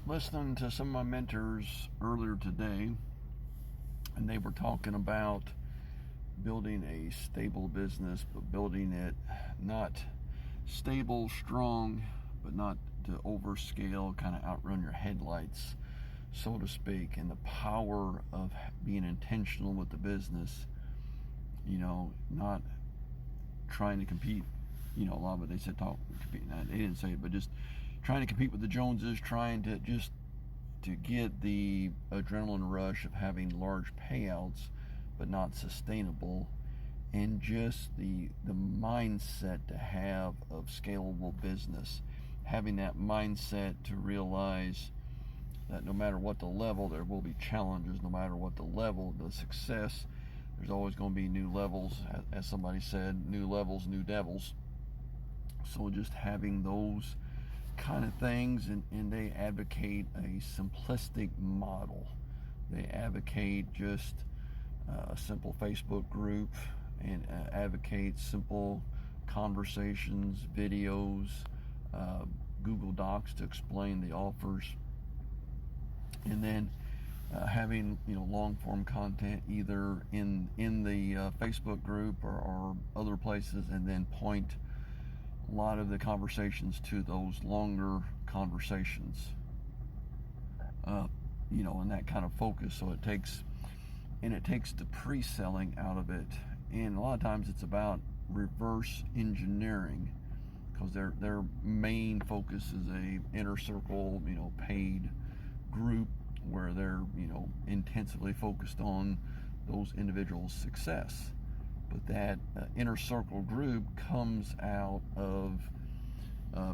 listening to some of my mentors earlier today, and they were talking about building a stable business, but building it not stable, strong, but not to overscale, kind of outrun your headlights, so to speak, and the power of being intentional with the business, not trying to compete. A lot of it, they said compete. They didn't say it, but just trying to compete with the Joneses, trying to just to get the adrenaline rush of having large payouts, but not sustainable, and just the mindset to have of scalable business, having that mindset to realize that no matter what the level, there will be challenges. No matter what the level, the success, there's always going to be new levels. As somebody said, new levels, new devils. So just having those kind of things, and they advocate a simplistic model. They advocate just a simple Facebook group, and advocate simple conversations, videos, Google Docs to explain the offers, and then having long form content either in the Facebook group or other places, and then point a lot of the conversations to those longer conversations, and that kind of focus. So it takes the pre-selling out of it, and a lot of times it's about reverse engineering, because their main focus is a inner circle, paid group, where they're intensively focused on those individuals' success. But that inner circle group comes out of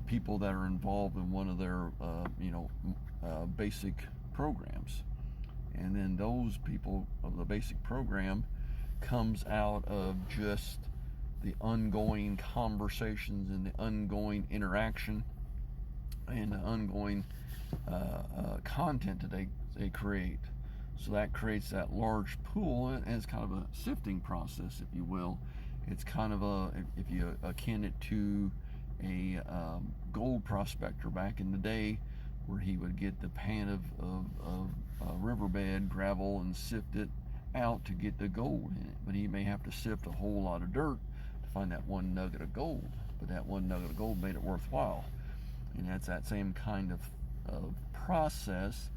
people that are involved in one of their basic programs, and then those people of the basic program comes out of just the ongoing conversations and the ongoing interaction and the ongoing content that they create. So that creates that large pool, and it's kind of a sifting process, if you will. It's kind of if you akin it to a gold prospector back in the day, where he would get the pan of riverbed gravel and sift it out to get the gold in it. But he may have to sift a whole lot of dirt to find that one nugget of gold. But that one nugget of gold made it worthwhile. And that's that same kind of process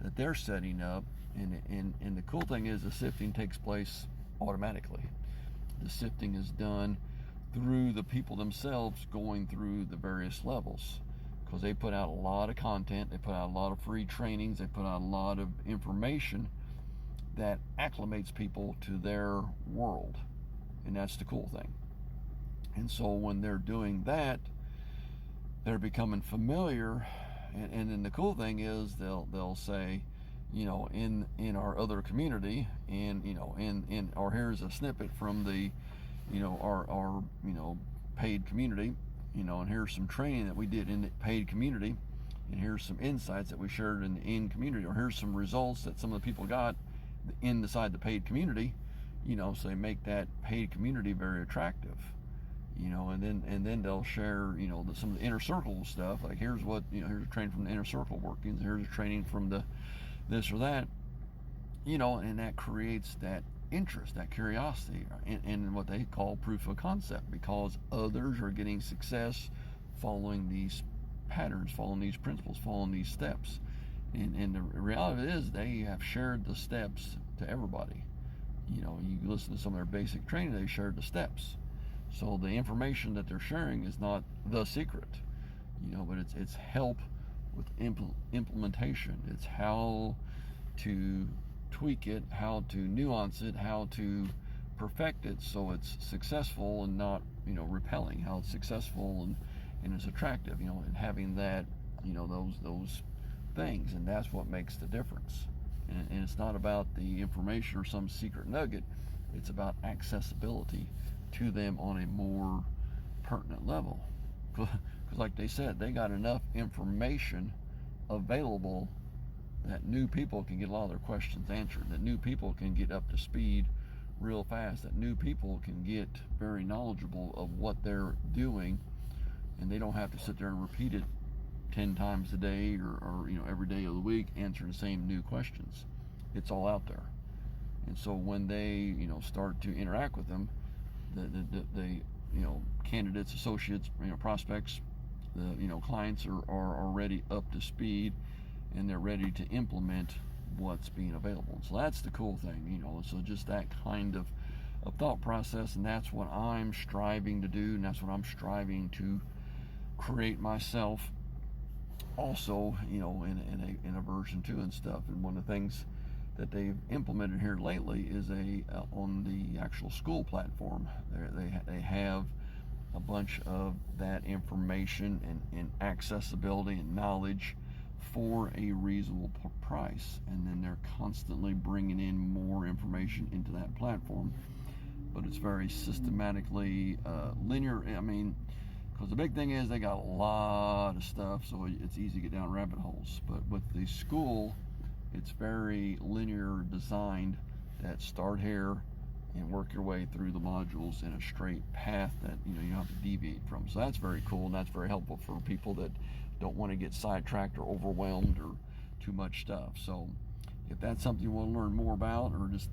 that they're setting up. And the cool thing is, the sifting takes place automatically. The sifting is done through the people themselves going through the various levels, because they put out a lot of content, they put out a lot of free trainings, they put out a lot of information that acclimates people to their world. And that's the cool thing. And so when they're doing that, they're becoming familiar. And then the cool thing is, they'll say, in our other community, and or here's a snippet from the our paid community, and here's some training that we did in the paid community, and here's some insights that we shared in the in community, or here's some results that some of the people got inside the paid community. So they make that paid community very attractive. And then they'll share, some of the inner circle stuff. Like, here's what, here's a training from the inner circle workings. Here's a training from the this or that, and that creates that interest, that curiosity, and what they call proof of concept, because others are getting success following these patterns, following these principles, following these steps. And the reality is, they have shared the steps to everybody. You listen to some of their basic training, they shared the steps. So the information that they're sharing is not the secret, but it's help with implementation. It's how to tweak it, how to nuance it, how to perfect it so it's successful and not repelling, how it's successful and it's attractive, and having that, those things. And that's what makes the difference. And it's not about the information or some secret nugget. It's about accessibility to them on a more pertinent level. Because like they said, they got enough information available that new people can get a lot of their questions answered, that new people can get up to speed real fast, that new people can get very knowledgeable of what they're doing, and they don't have to sit there and repeat it 10 times a day or every day of the week answering the same new questions. It's all out there. And so when they start to interact with them, the candidates, associates, prospects, the clients are already up to speed, and they're ready to implement what's being available. So that's the cool thing, so just that kind of thought process, and that's what I'm striving to do, and that's what I'm striving to create myself also, in a version 2 and stuff. And one of the things that they've implemented here lately is on the actual school platform, they have a bunch of that information and accessibility and knowledge for a reasonable price, and then they're constantly bringing in more information into that platform, but it's very systematically linear. I mean, because the big thing is they got a lot of stuff, so it's easy to get down rabbit holes. But with the school, it's very linear designed, that start here and work your way through the modules in a straight path that you don't have to deviate from. So that's very cool, and that's very helpful for people that don't want to get sidetracked or overwhelmed or too much stuff. So if that's something you want to learn more about, or just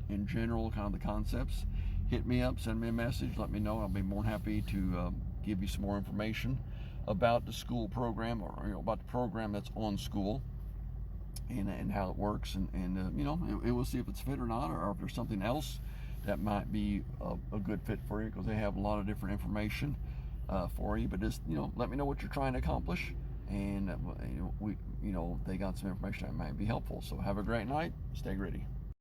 in general kind of the concepts, hit me up, send me a message, let me know. I'll be more than happy to give you some more information about the school program, or about the program that's on school, and how it works, and it will see if it's fit or not, or if there's something else that might be a good fit for you, because they have a lot of different information for you. But just let me know what you're trying to accomplish, and they got some information that might be helpful. So have a great night, stay gritty.